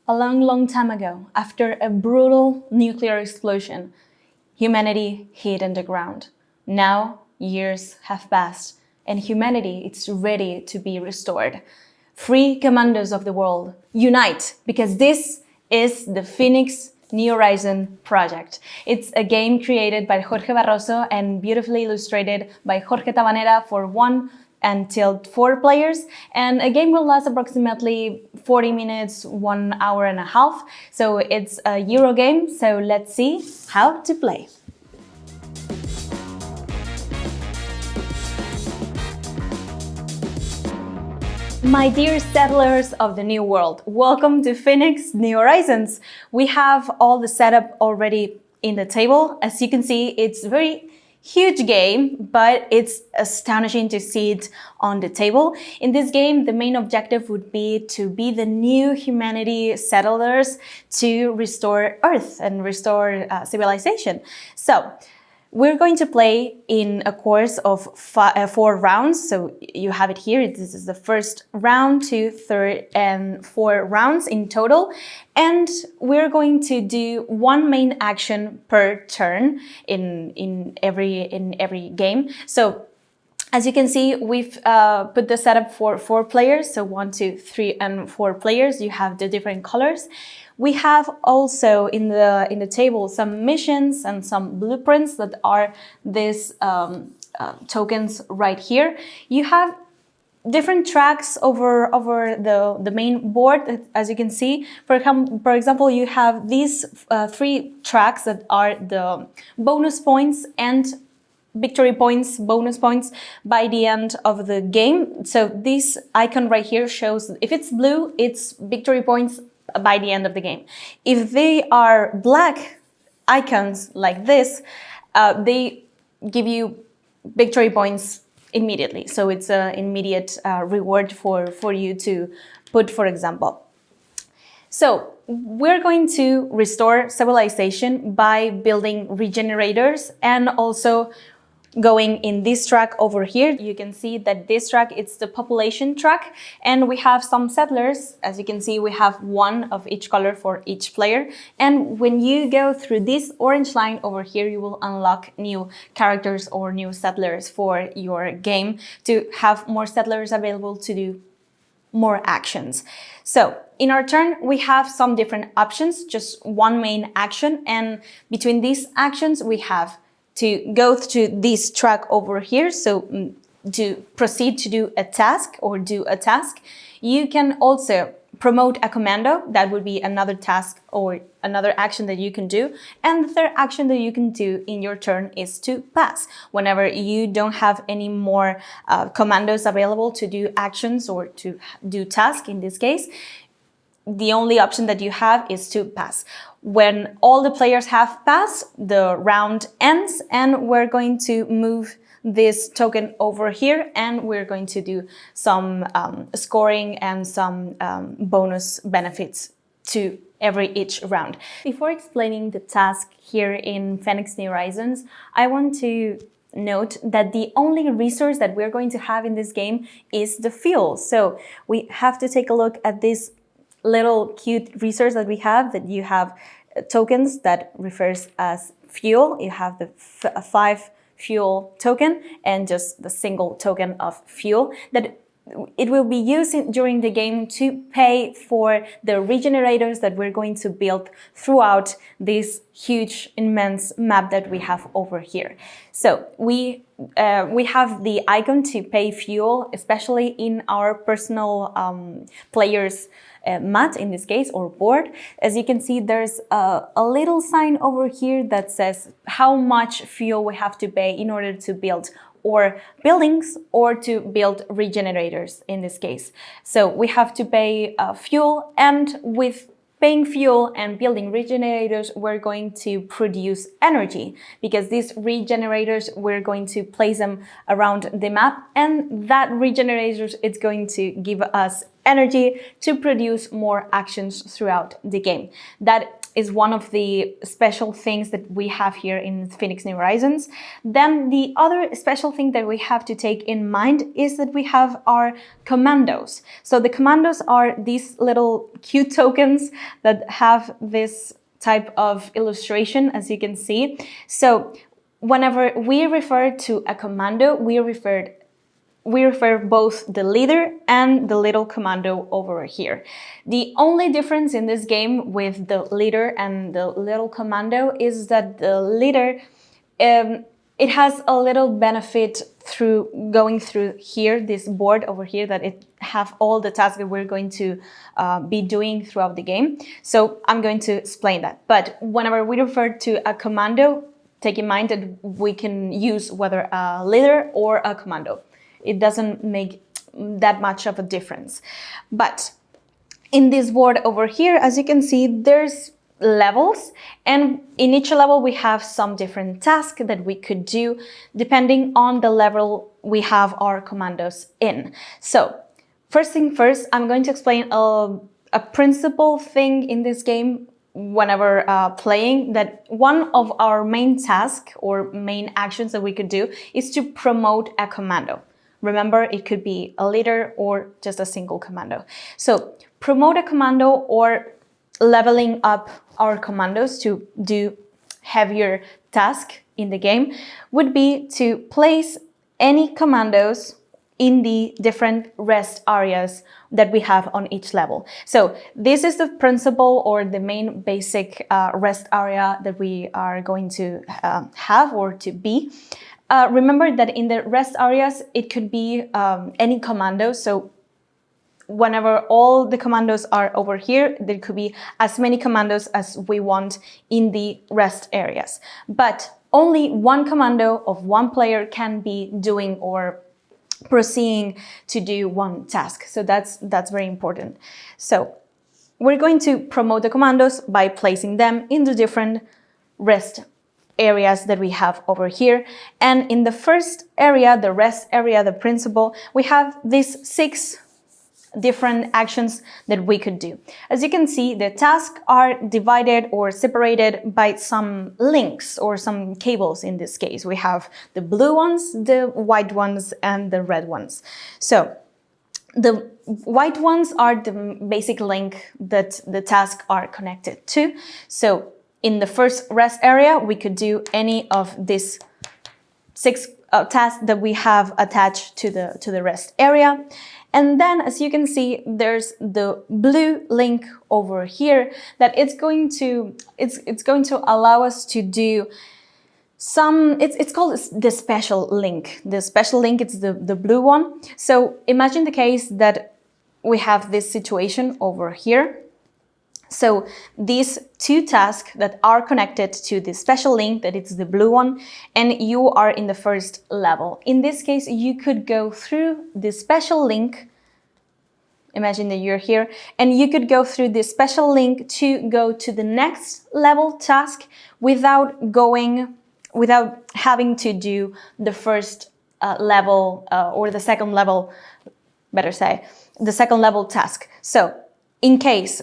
A long, long time ago, after a brutal nuclear explosion, humanity hid underground. Now, years have passed, and humanity is ready to be restored. Free commandos of the world, unite, because this is the Phoenix New Horizon project. It's a game created by Jorge Barroso and beautifully illustrated by Jorge Tabanera for 1 until 4 players, and a game will last approximately 40 minutes, 1 hour and a half. So it's a Eurogame, so let's see how to play. My dear settlers of the new world, welcome to Phoenix New Horizons. We have all the setup already in the table. As you can see, it's a very huge game, but it's astonishing to see it on the table. In this game, the main objective would be to be the new humanity settlers to restore Earth and restore civilization. So, we're going to play in a course of 4 rounds. So you have it here. This is the first round, 2, 3, and 4 rounds in total. And we're going to do 1 main action per turn in every game. So as you can see, we've put the setup for 4 players. So 1, 2, 3, and 4 players. You have the different colors. We have also in the table some missions and some blueprints that are these tokens right here. You have different tracks over the main board, as you can see. For example, you have these 3 tracks that are the bonus points and victory points, bonus points by the end of the game. So this icon right here shows if it's blue, it's victory points by the end of the game. If they are black icons like this, they give you victory points immediately. So it's an immediate reward for you to put, for example. So we're going to restore civilization by building regenerators and also going in this track over here. You can see that this track, it's the population track, and we have some settlers. As you can see, we have 1 of each color for each player. And when you go through this orange line over here, you will unlock new characters or new settlers for your game to have more settlers available to do more actions. So in our turn, we have some different options, just 1 main action. And between these actions, we have to go to this track over here. So to proceed to do a task or do a task, you can also promote a commando. That would be another task or another action that you can do. And the third action that you can do in your turn is to pass. Whenever you don't have any more commandos available to do actions or to do tasks in this case, the only option that you have is to pass. When all the players have passed, the round ends, and we're going to move this token over here, and we're going to do some scoring and some bonus benefits to each round. Before explaining the task here in Phoenix New Horizons, I want to note that the only resource that we're going to have in this game is the fuel. So we have to take a look at this little cute resource that we have, that you have tokens that refers as fuel. You have the 5 fuel token and just the single token of fuel that it will be used during the game to pay for the regenerators that we're going to build throughout this huge, immense map that we have over here. So we have the icon to pay fuel, especially in our personal players mat in this case, or board. As you can see, there's a little sign over here that says how much fuel we have to pay in order to build or buildings or to build regenerators in this case. So we have to pay fuel, and with paying fuel and building regenerators, we're going to produce energy, because these regenerators, we're going to place them around the map, and that regenerators, it's going to give us energy to produce more actions throughout the game. That is one of the special things that we have here in Phoenix New Horizons. Then the other special thing that we have to take in mind is that we have our commandos. So the commandos are these little cute tokens that have this type of illustration, as you can see. So whenever we refer to a commando, we refer both the leader and the little commando over here. The only difference in this game with the leader and the little commando is that the leader, it has a little benefit through going through here, this board over here, that it have all the tasks that we're going to be doing throughout the game. So I'm going to explain that. But whenever we refer to a commando, take in mind that we can use whether a leader or a commando. It doesn't make that much of a difference. But in this board over here, as you can see, there's levels, and in each level we have some different tasks that we could do depending on the level we have our commandos in. So first thing first, I'm going to explain a principal thing in this game whenever playing, that one of our main tasks or main actions that we could do is to promote a commando. Remember, it could be a leader or just a single commando. So promote a commando or leveling up our commandos to do heavier tasks in the game would be to place any commandos in the different rest areas that we have on each level. So this is the principle or the main basic rest area that we are going to have or to be. Remember that in the rest areas, it could be any commando. So whenever all the commandos are over here, there could be as many commandos as we want in the rest areas. But only one commando of one player can be doing or proceeding to do one task. So that's very important. So we're going to promote the commandos by placing them in the different rest areas that we have over here. And in the first area, the rest area, the principal, we have these 6 different actions that we could do. As you can see, the tasks are divided or separated by some links or some cables. In this case, we have the blue ones, the white ones, and the red ones. So the white ones are the basic link that the tasks are connected to. So in the first rest area, we could do any of these 6 tasks that we have attached to the rest area. And then, as you can see, there's the blue link over here that it's going to allow us to do some. It's called the special link. The special link is the blue one. So imagine the case that we have this situation over here. So these 2 tasks that are connected to the special link, that it's the blue one, and you are in the first level. In this case, you could go through the special link. Imagine that you're here, and you could go through the special link to go to the next level task without having to do the first level or the second level, better say, the second level task. So in case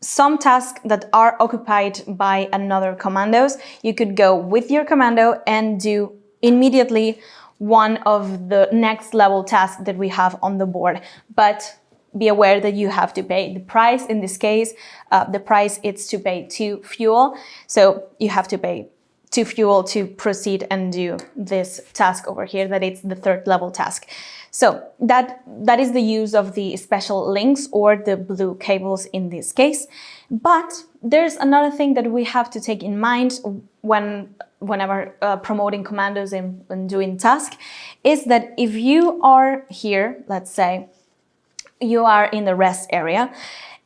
some tasks that are occupied by another commandos, you could go with your commando and do immediately one of the next level tasks that we have on the board. But be aware that you have to pay the price. In this case, the price is to pay 2 fuel. So you have to pay 2 fuel to proceed and do this task over here, that it's the 3rd level task. So that is the use of the special links or the blue cables in this case. But there's another thing that we have to take in mind whenever promoting commandos and doing tasks, is that if you are here, let's say you are in the rest area,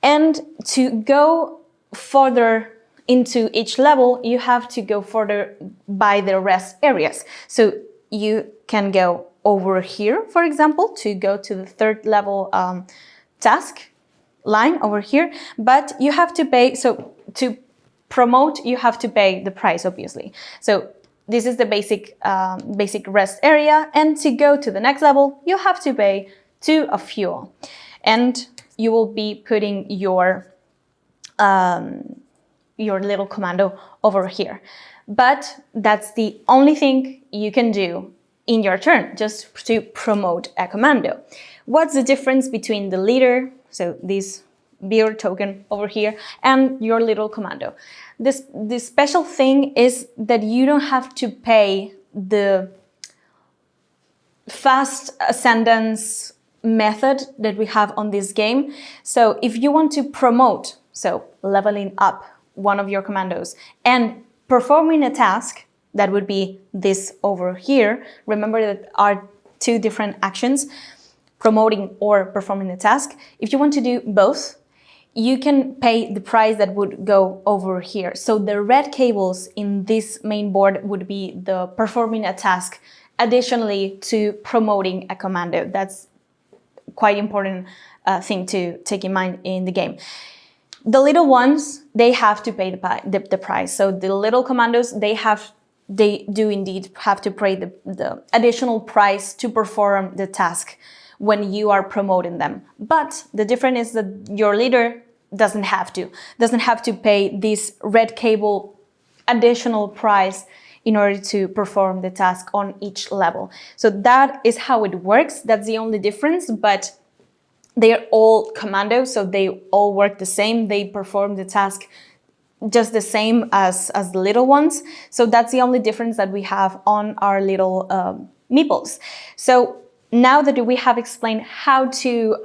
and to go further into each level, you have to go further by the rest areas. So you can go over here, for example, to go to the 3rd level task line over here, but you have to pay. So to promote, you have to pay the price, obviously. So this is the basic rest area, and to go to the next level, you have to pay 2 of fuel. And you will be putting your little commando over here. But that's the only thing you can do in your turn, just to promote a commando. What's the difference between the leader, so this beer token over here, and your little commando? The special thing is that you don't have to pay the fast ascendance method that we have on this game. So if you want to promote, so leveling up one of your commandos and performing a task, that would be this over here. Remember that are two different actions, promoting or performing a task. If you want to do both, you can pay the price that would go over here. So the red cables in this main board would be the performing a task additionally to promoting a commando. That's quite important thing to take in mind in the game. The little ones, they have to pay the price. So the little commandos, they do indeed have to pay the additional price to perform the task when you are promoting them. But the difference is that your leader doesn't have to pay this red cable additional price in order to perform the task on each level. So that is how it works. That's the only difference, but they are all commandos, so they all work the same. They perform the task just the same as the little ones. So that's the only difference that we have on our little meeples. So now that we have explained how to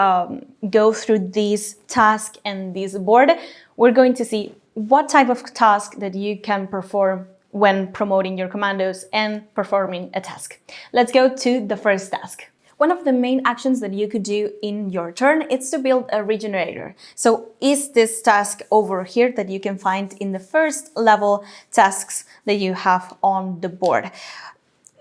go through this task and this board, we're going to see what type of task that you can perform when promoting your commandos and performing a task. Let's go to the first task. One of the main actions that you could do in your turn is to build a regenerator. So is this task over here that you can find in the first level tasks that you have on the board.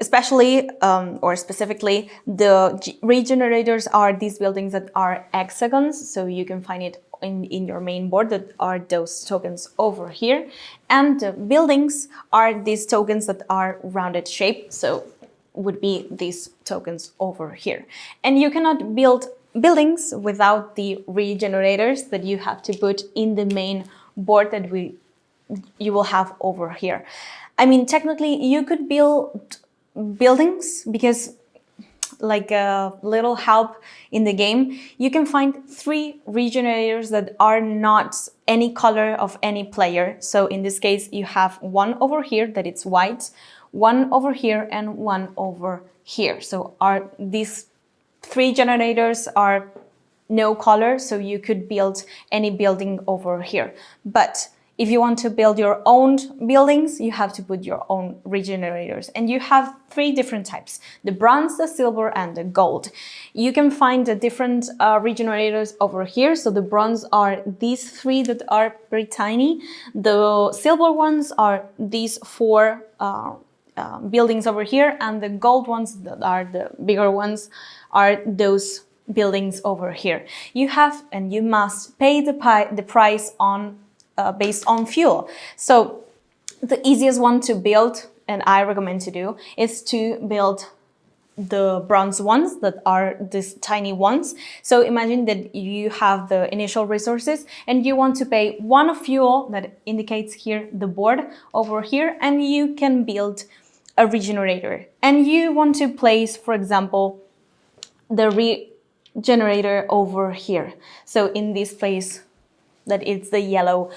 Especially or specifically, the regenerators are these buildings that are hexagons, so you can find it in your main board, that are those tokens over here. And the buildings are these tokens that are rounded shape, so would be these tokens over here. And you cannot build buildings without the regenerators that you have to put in the main board that you will have over here. I mean, technically you could build buildings, because like a little help in the game, you can find 3 regenerators that are not any color of any player. So in this case, you have one over here that it's white, one over here, and one over here. So these 3 generators are no color, so you could build any building over here. But if you want to build your own buildings, you have to put your own regenerators. And you have 3 different types: the bronze, the silver, and the gold. You can find the different regenerators over here. So the bronze are these 3 that are very tiny. The silver ones are these 4 buildings over here. And the gold ones, that are the bigger ones, are those buildings over here. You have and you must pay the price on based on fuel. So the easiest one to build, and I recommend to do, is to build the bronze ones that are these tiny ones. So imagine that you have the initial resources and you want to pay 1 of fuel, that indicates here the board over here, and you can build a regenerator. And you want to place, for example, the regenerator over here. So in this place, that it's the yellow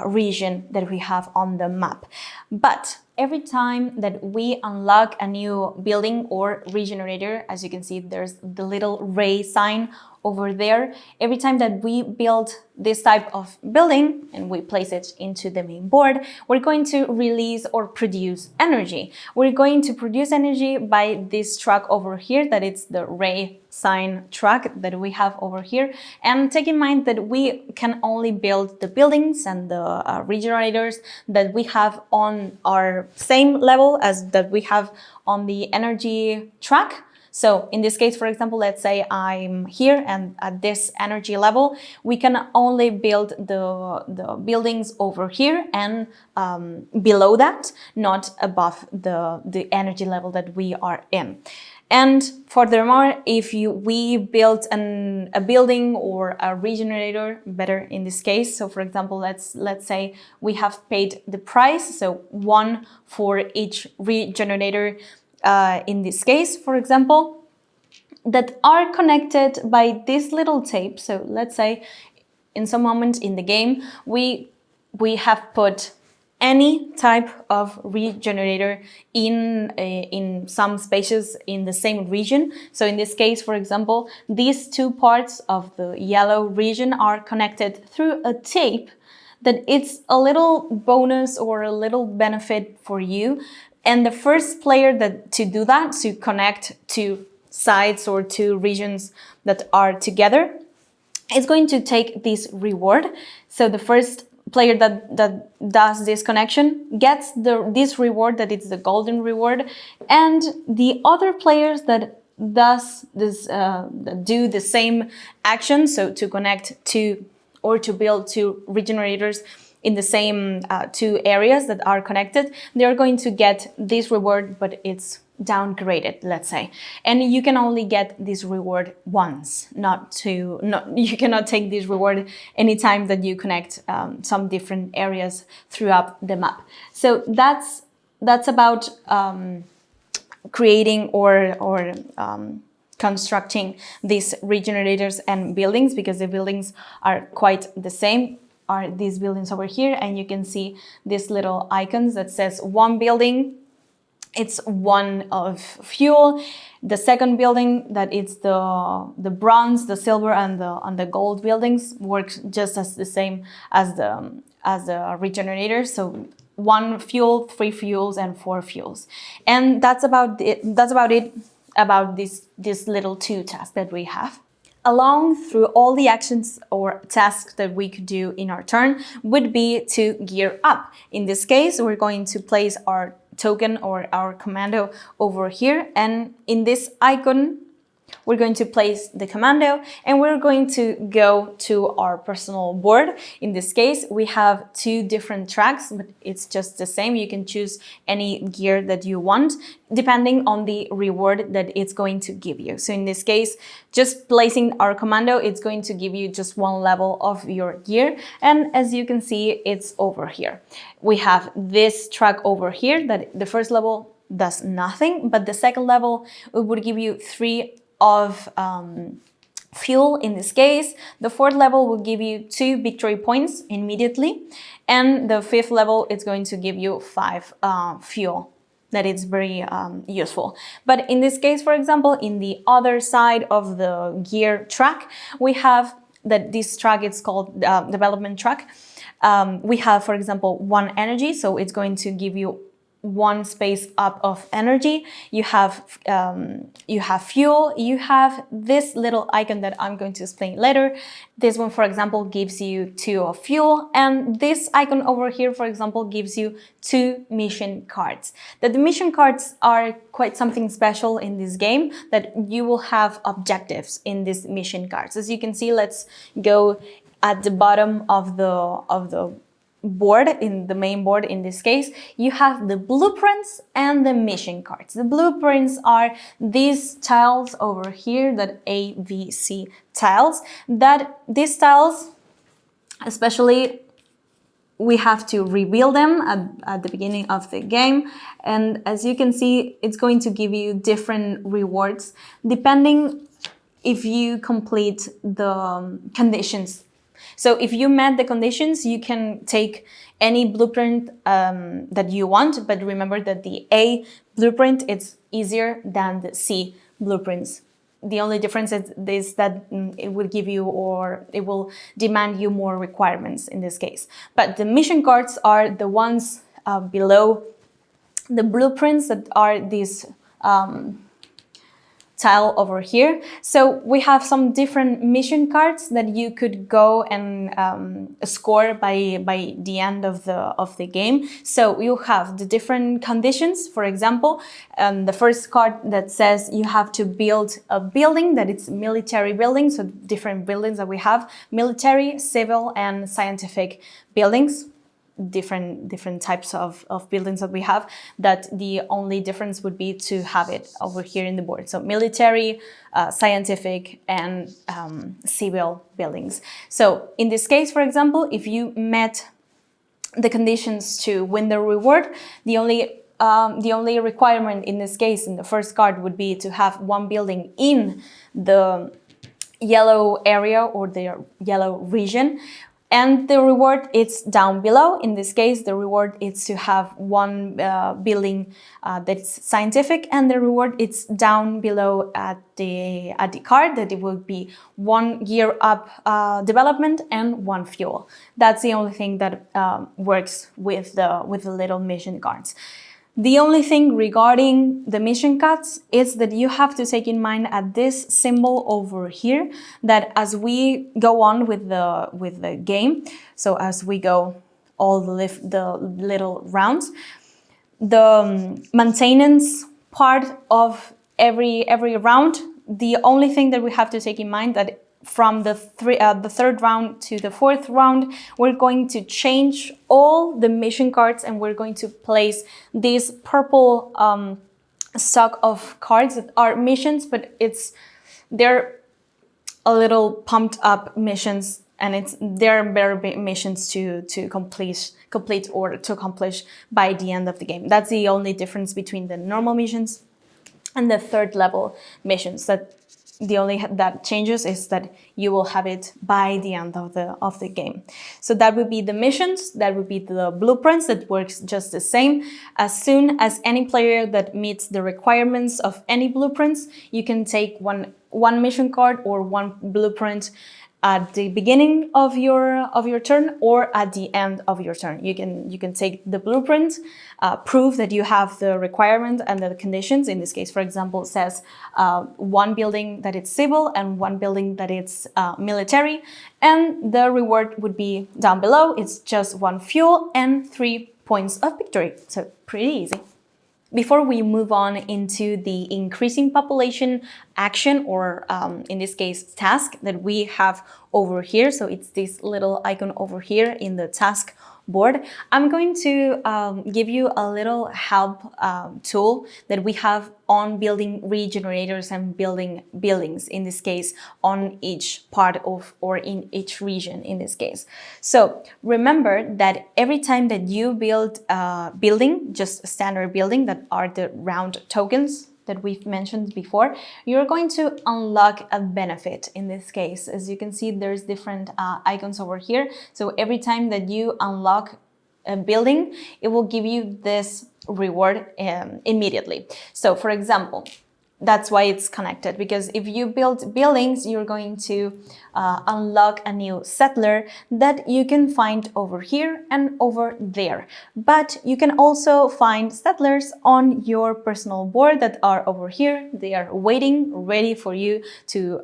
region that we have on the map. But every time that we unlock a new building or regenerator, as you can see, there's the little ray sign over there. Every time that we build this type of building and we place it into the main board, we're going to release or produce energy. We're going to produce energy by this truck over here, that it's the ray sign truck that we have over here. And take in mind that we can only build the buildings and the regenerators that we have on our same level as that we have on the energy track. So in this case, for example, let's say I'm here and at this energy level, we can only build the buildings over here and below that, not above the energy level that we are in. And furthermore, if we build a building or a regenerator, better in this case. So for example, let's say we have paid the price, so 1 for each regenerator in this case, for example, that are connected by this little tape. So let's say in some moment in the game, we have put any type of regenerator in some spaces in the same region. So in this case, for example, these two parts of the yellow region are connected through a tape that it's a little bonus or a little benefit for you. And the first player to do that, to connect two sides or two regions that are together, is going to take this reward. So the first player that does this connection gets this reward, that it's the golden reward, and the other players that does this do the same action, so to connect two or to build two regenerators in the same two areas that are connected, they are going to get this reward, but it's downgraded, let's say. And you can only get this reward once, you cannot take this reward anytime that you connect some different areas throughout the map. So that's about creating or constructing these regenerators and buildings, because the buildings are quite the same. Are these buildings over here, and you can see these little icons that says one building, it's 1 of fuel. The second building, that it's the bronze, the silver, and the gold buildings, works just as the same as the regenerator. So 1 fuel, 3 fuels, and 4 fuels. And that's about it about this little 2 tasks that we have. Along through all the actions or tasks that we could do in our turn would be to gear up. In this case, we're going to place our token or our commando over here, and in this icon we're going to place the commando, and we're going to go to our personal board. In this case, we have 2 different tracks, but it's just the same. You can choose any gear that you want, depending on the reward that it's going to give you. So in this case, just placing our commando, it's going to give you just 1 level of your gear. And as you can see, it's over here. We have this track over here that the first level does nothing, but the second level, it would give you 3 of fuel in this case. The 4th level will give you 2 victory points immediately, and the 5th level is going to give you 5 fuel. That is very useful. But in this case, for example, in the other side of the gear track, we have that this track is called development track. We have, for example, 1 energy, so it's going to give you 1 space up of energy. You have fuel. You have this little icon that I'm going to explain later. This one, for example, gives you 2 of fuel, and this icon over here, for example, gives you 2 mission cards. The mission cards are quite something special in this game, that you will have objectives in these mission cards. As you can see, let's go at the bottom of the board, in the main board in this case, you have the blueprints and the mission cards. The blueprints are these tiles over here, that A, V, C tiles, that these tiles, especially, we have to reveal them at the beginning of the game. And as you can see, it's going to give you different rewards depending if you complete the conditions. So if you met the conditions, you can take any blueprint that you want, but remember that the A blueprint is easier than the C blueprints. The only difference is that it will give you, or it will demand you, more requirements in this case. But the mission cards are the ones below the blueprints, that are these tile over here. So we have some different mission cards that you could go and score by the end of the game. So you have the different conditions. For example, the first card that says you have to build a building, that it's military building. So different buildings that we have: military, civil, and scientific buildings. different types of buildings that we have, that the only difference would be to have it over here in the board. So military, scientific, and civil buildings. So in this case, for example, if you met the conditions to win the reward, the only requirement in this case, in the first card, would be to have one building in the yellow area or the yellow region, and the reward is down below. In this case, the reward is to have one building that's scientific, and the reward is down below at the card, that it will be 1 year up development and 1 fuel. That's the only thing that works with the little mission cards. The only thing regarding the mission cards is that you have to take in mind at this symbol over here, that as we go on with the game, so as we go all the little rounds, the maintenance part of every round, the only thing that we have to take in mind that from the third round to the fourth round, we're going to change all the mission cards, and we're going to place this purple stock of cards that are missions, but they're a little pumped up missions, and they're very big missions to complete or to accomplish by the end of the game. That's the only difference between the normal missions and the third level missions. That the only that changes is that you will have it by the end of the game. So that would be the missions, that would be the blueprints, that works just the same. As soon as any player that meets the requirements of any blueprints, you can take one mission card or one blueprint at the beginning of your turn or at the end of your turn. You can take the blueprint, prove that you have the requirement and the conditions. In this case, for example, it says one building that it's civil and one building that it's military, and the reward would be down below. It's just 1 fuel and 3 points of victory. So pretty easy. Before we move on into the increasing population action, or in this case, task that we have over here, so it's this little icon over here in the task board, I'm going to give you a little help tool that we have on building regenerators and building buildings, in this case, on each part of, or in each region in this case. So remember that every time that you build a building, just a standard building, that are the round tokens that we've mentioned before, you're going to unlock a benefit. In this case, as you can see, there's different icons over here. So every time that you unlock a building, it will give you this reward immediately. So for example, that's why it's connected, because if you build buildings, you're going to unlock a new settler that you can find over here and over there. But you can also find settlers on your personal board that are over here. They are waiting, ready for you to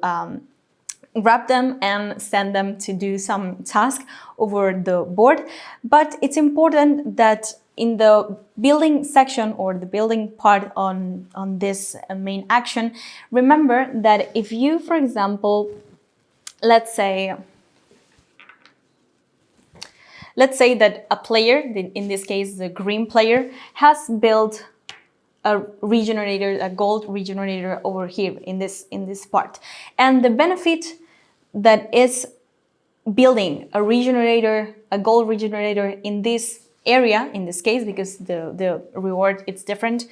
grab them and send them to do some task over the board. But it's important that in the building section, or the building part on this main action, remember that if you, for example, let's say that a player, in this case the green player, has built a regenerator, a gold regenerator over here in this part, and the benefit that is building a regenerator, a gold regenerator in this area, in this case, because the reward it's different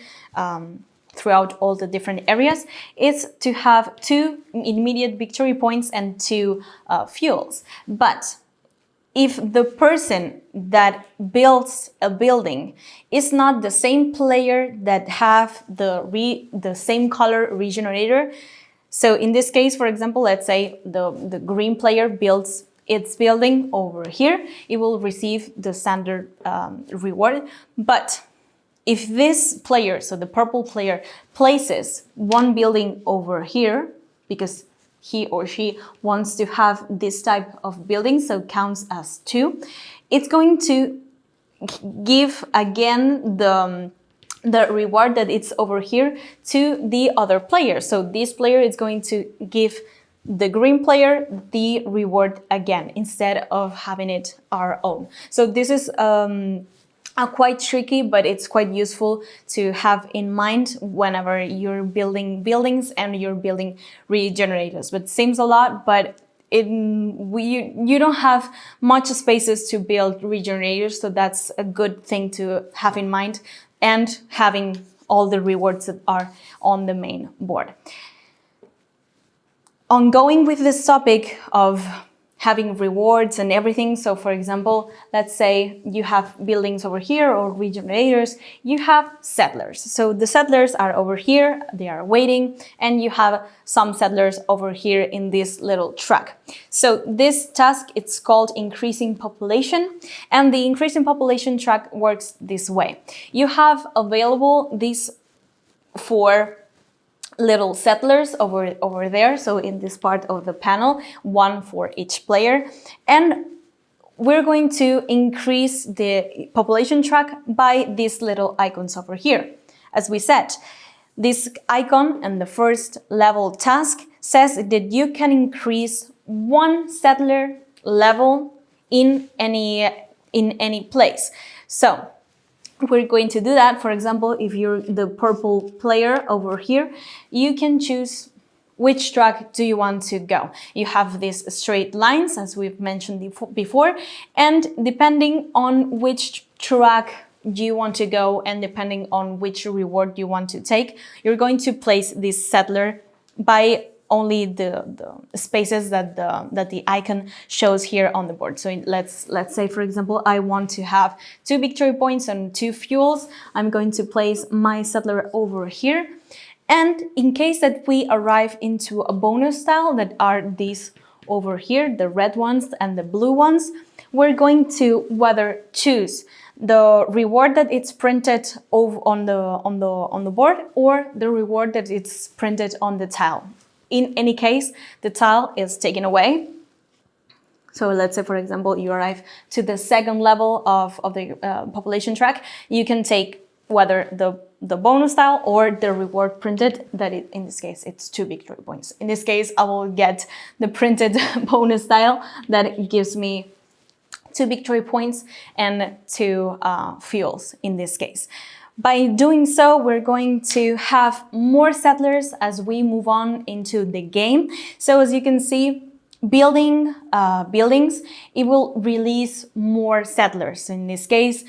throughout all the different areas, is to have 2 immediate victory points and 2 fuels. But if the person that builds a building is not the same player that have the same color regenerator, so in this case, for example, let's say the green player builds its building over here, it will receive the standard reward. But if this player, so the purple player, places one building over here, because he or she wants to have this type of building, so counts as 2, it's going to give again the reward that it's over here to the other player. So this player is going to give the green player the reward again instead of having it our own. So this is quite tricky, but it's quite useful to have in mind whenever you're building buildings and you're building regenerators. But it seems a lot, but you don't have much spaces to build regenerators, so that's a good thing to have in mind, and having all the rewards that are on the main board. Ongoing with this topic of having rewards and everything. So for example, let's say you have buildings over here or regenerators, you have settlers. So the settlers are over here, they are waiting, and you have some settlers over here in this little track. So this task, it's called increasing population, and the increasing population track works this way. You have available these 4 little settlers over there, so in this part of the panel, 1 for each player, and we're going to increase the population track by these little icons over here. As we said, this icon and the first level task says that you can increase 1 settler level in any place. So we're going to do that. For example, if you're the purple player over here, you can choose which track do you want to go. You have these straight lines, as we've mentioned before, and depending on which track you want to go and depending on which reward you want to take, you're going to place this settler by only the spaces that the icon shows here on the board. So let's say, for example, I want to have 2 victory points and 2 fuels. I'm going to place my settler over here. And in case that we arrive into a bonus tile that are these over here, the red ones and the blue ones, we're going to whether choose the reward that it's printed over on the board or the reward that it's printed on the tile. In any case, the tile is taken away. So let's say, for example, you arrive to the 2nd level of the population track. You can take whether the bonus tile or the reward printed, that in this case, it's 2 victory points. In this case, I will get the printed bonus tile that gives me 2 victory points and 2 fuels in this case. By doing so, we're going to have more settlers as we move on into the game. So as you can see, buildings, it will release more settlers. In this case,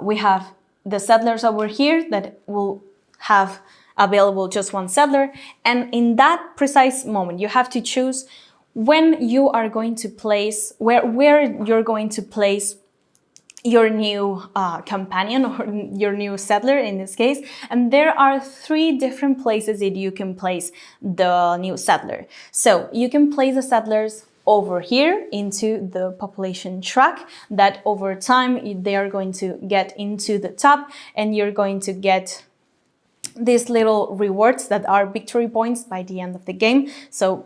we have the settlers over here that will have available just 1 settler. And in that precise moment, you have to choose when you are going to place, where you're going to place your new companion or your new settler in this case. And there are 3 different places that you can place the new settler. So you can place the settlers over here into the population track, that over time they are going to get into the top and you're going to get these little rewards that are victory points by the end of the game. So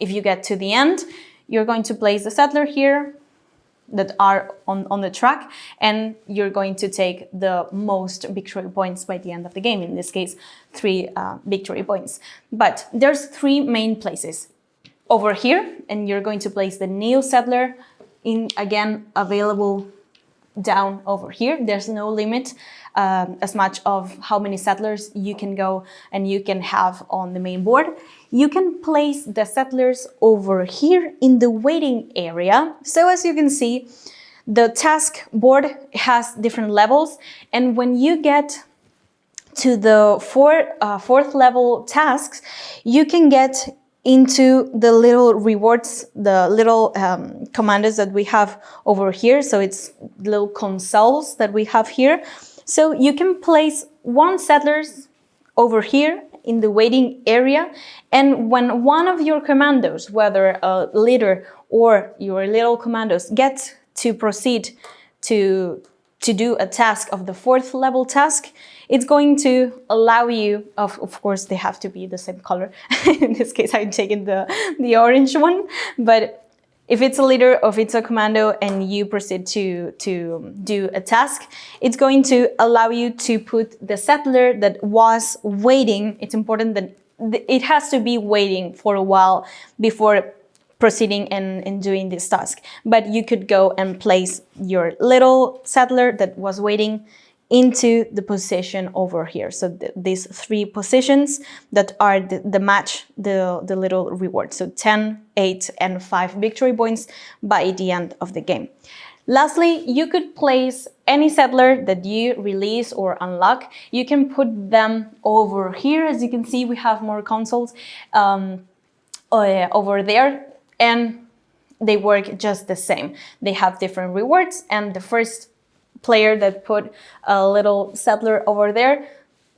if you get to the end, you're going to place the settler here that are on the track, and you're going to take the most victory points by the end of the game, in this case 3 victory points. But there's 3 main places over here, and you're going to place the new settler in, again, available down over here. There's no limit as much of how many settlers you can go and you can have on the main board. You can place the settlers over here in the waiting area. So as you can see, the task board has different levels, and when you get to the 4th level tasks, you can get into the little rewards, the little commandos that we have over here. So it's little consoles that we have here. So you can place 1 settlers over here in the waiting area, and when one of your commandos, whether a leader or your little commandos, get to proceed to do a task of the 4th level task, it's going to allow you, of course they have to be the same color. In this case I'm taking the orange one, but if it's a leader or if it's a commando and you proceed to do a task, it's going to allow you to put the settler that was waiting. It's important that it has to be waiting for a while before proceeding and doing this task. But you could go and place your little settler that was waiting into the position over here. So these 3 positions that are the match, the little reward. So 10, 8, and 5 victory points by the end of the game. Lastly, you could place any settler that you release or unlock. You can put them over here. As you can see, we have more consoles over there, and they work just the same. They have different rewards, and the first player that put a little settler over there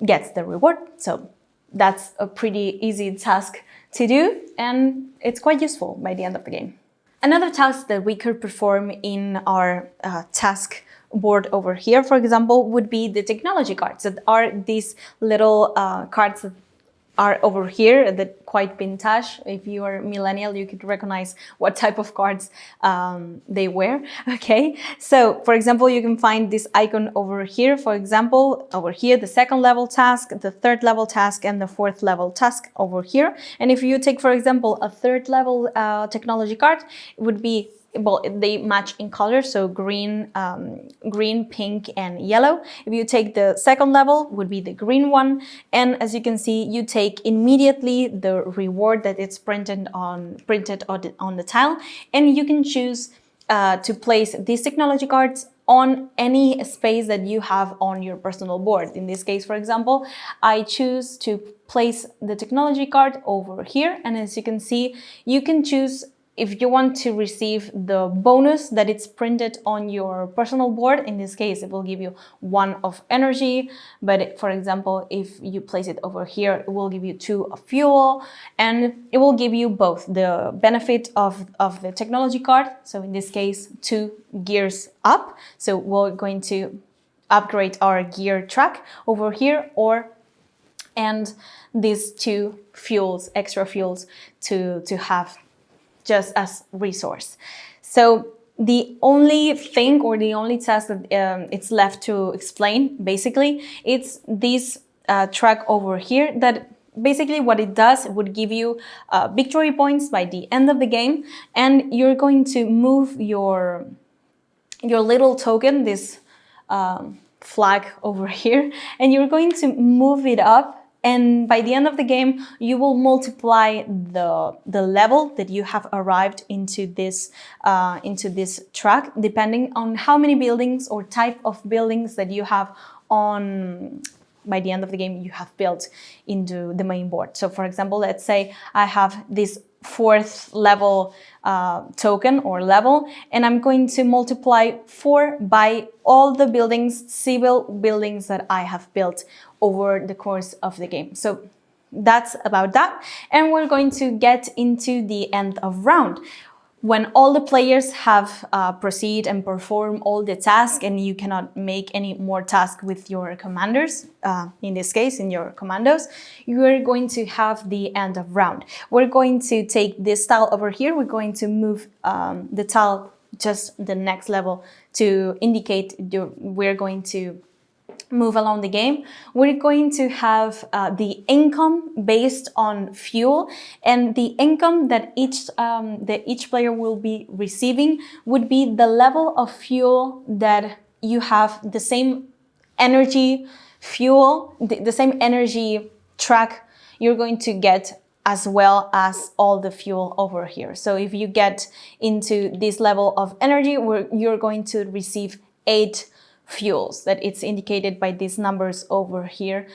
gets the reward. So that's a pretty easy task to do, and it's quite useful by the end of the game. Another task that we could perform in our task board over here, for example, would be the technology cards. That are these little cards that are over here, that quite vintage. If you are millennial, you could recognize what type of cards they wear. Okay, so for example, you can find this icon over here. For example, over here, the 2nd level task, the 3rd level task, and the 4th level task over here. And if you take, for example, a 3rd level technology card, it would be, well, they match in color, so green, pink, and yellow. If you take the 2nd level, would be the green one. And as you can see, you take immediately the reward that it's printed on the tile, and you can choose to place these technology cards on any space that you have on your personal board. In this case, for example, I choose to place the technology card over here, and as you can see, you can choose if you want to receive the bonus that it's printed on your personal board. In this case, it will give you 1 of energy. But for example, if you place it over here, it will give you 2 of fuel. And it will give you both the benefit of the technology card. So in this case, 2 gears up. So we're going to upgrade our gear track over here, and these 2 fuels, extra fuels to have just as resource. So the only thing, or the only task that it's left to explain, basically, it's this track over here that basically what it does, it would give you victory points by the end of the game, and you're going to move your little token, this flag over here, and you're going to move it up. And by the end of the game, you will multiply the level that you have arrived into this track, depending on how many buildings or type of buildings that you have on. By the end of the game, you have built into the main board. So for example, let's say I have this 4th level token or level, and I'm going to multiply 4 by all the buildings, civil buildings that I have built over the course of the game. So that's about that. And we're going to get into the end of round, when all the players have proceed and perform all the tasks, and you cannot make any more tasks with your commanders, in this case, in your commandos, you are going to have the end of round. We're going to take this tile over here. We're going to move the tile just the next level to indicate we're going to move along the game. We're going to have the income based on fuel, and the income that each player will be receiving would be the level of fuel that you have, the same energy fuel, the same energy track you're going to get, as well as all the fuel over here. So if you get into this level of energy, you're going to receive 8 fuels, that it's indicated by these numbers over here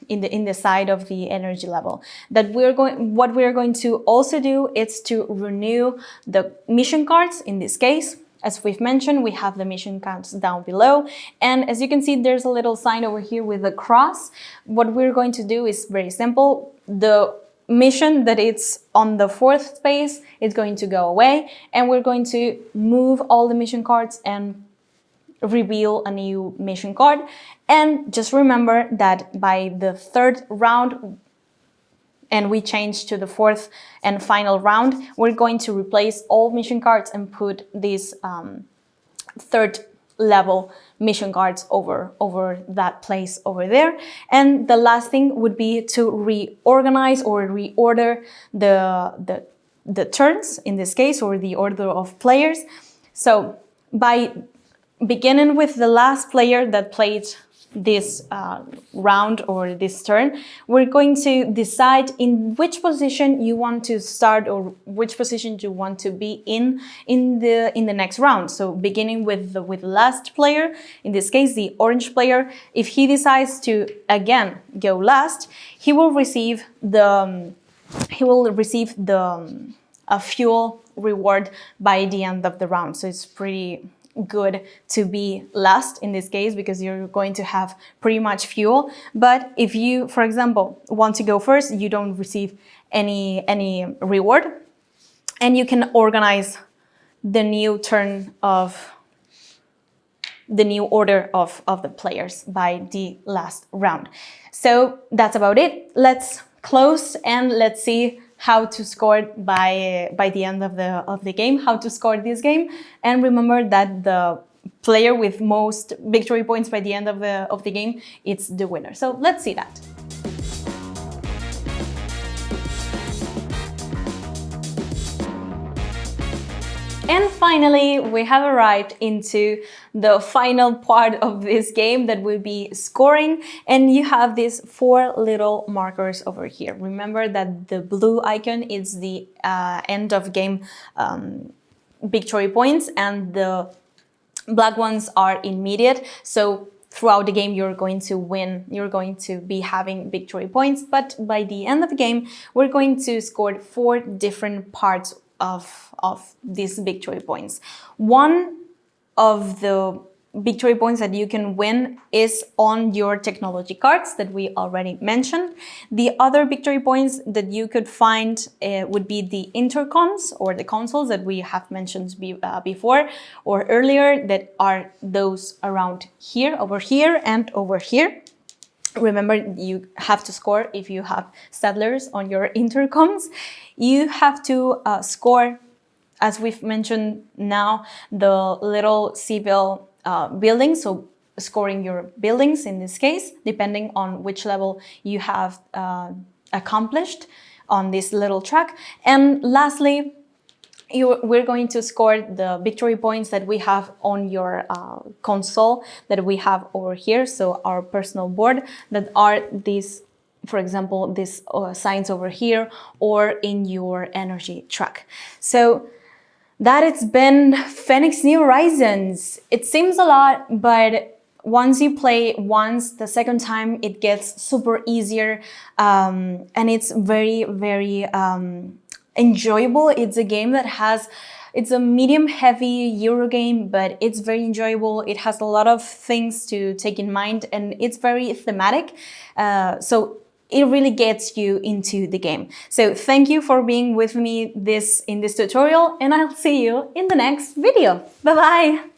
in the side of the energy level. What we're going to also do is to renew the mission cards. In this case, as we've mentioned, we have the mission cards down below, and as you can see, there's a little sign over here with a cross. What we're going to do is very simple. The mission that it's on the 4th space is going to go away, and we're going to move all the mission cards and reveal a new mission card. And just remember that by the 3rd round, and we change to the 4th and final round, we're going to replace all mission cards and put this 3rd level mission cards over that place over there. And the last thing would be to reorganize or reorder the turns in this case, or the order of players. So by beginning with the last player that played this round or this turn, we're going to decide in which position you want to start or which position you want to be in the next round. So beginning with the last player, in this case the orange player, if he decides to again go last, he will receive a fuel reward by the end of the round. So it's pretty good to be last in this case because you're going to have pretty much fuel. But if you, for example, want to go first, you don't receive any reward, and you can organize the new turn of the new order of the players by the last round. So that's about it. Let's close and let's see how to score by the end of the game, how to score this game. And remember that the player with most victory points by the end of the game, it's the winner. So let's see that. And finally, we have arrived into the final part of this game that will be scoring. And you have these 4 little markers over here. Remember that the blue icon is the end of game victory points, and the black ones are immediate. So throughout the game, you're going to win. You're going to be having victory points. But by the end of the game, we're going to score 4 different parts of these victory points. One of the victory points that you can win is on your technology cards that we already mentioned. The other victory points that you could find would be the intercoms or the consoles that we have mentioned before or earlier, that are those around here, over here, and over here. Remember, you have to score if you have settlers on your intercoms. You have to score, as we've mentioned now, the little civil buildings. So scoring your buildings in this case, depending on which level you have accomplished on this little track. And lastly, we're going to score the victory points that we have on your console that we have over here. So our personal board, that are these, for example, these signs over here, or in your energy track. So that it's been Phoenix New Horizons. It seems a lot, but once you play once, the second time it gets super easier, and it's very, very enjoyable. It's a game that it's a medium heavy Eurogame, but it's very enjoyable. It has a lot of things to take in mind, and it's very thematic. So it really gets you into the game. So thank you for being with me in this tutorial, and I'll see you in the next video. Bye bye.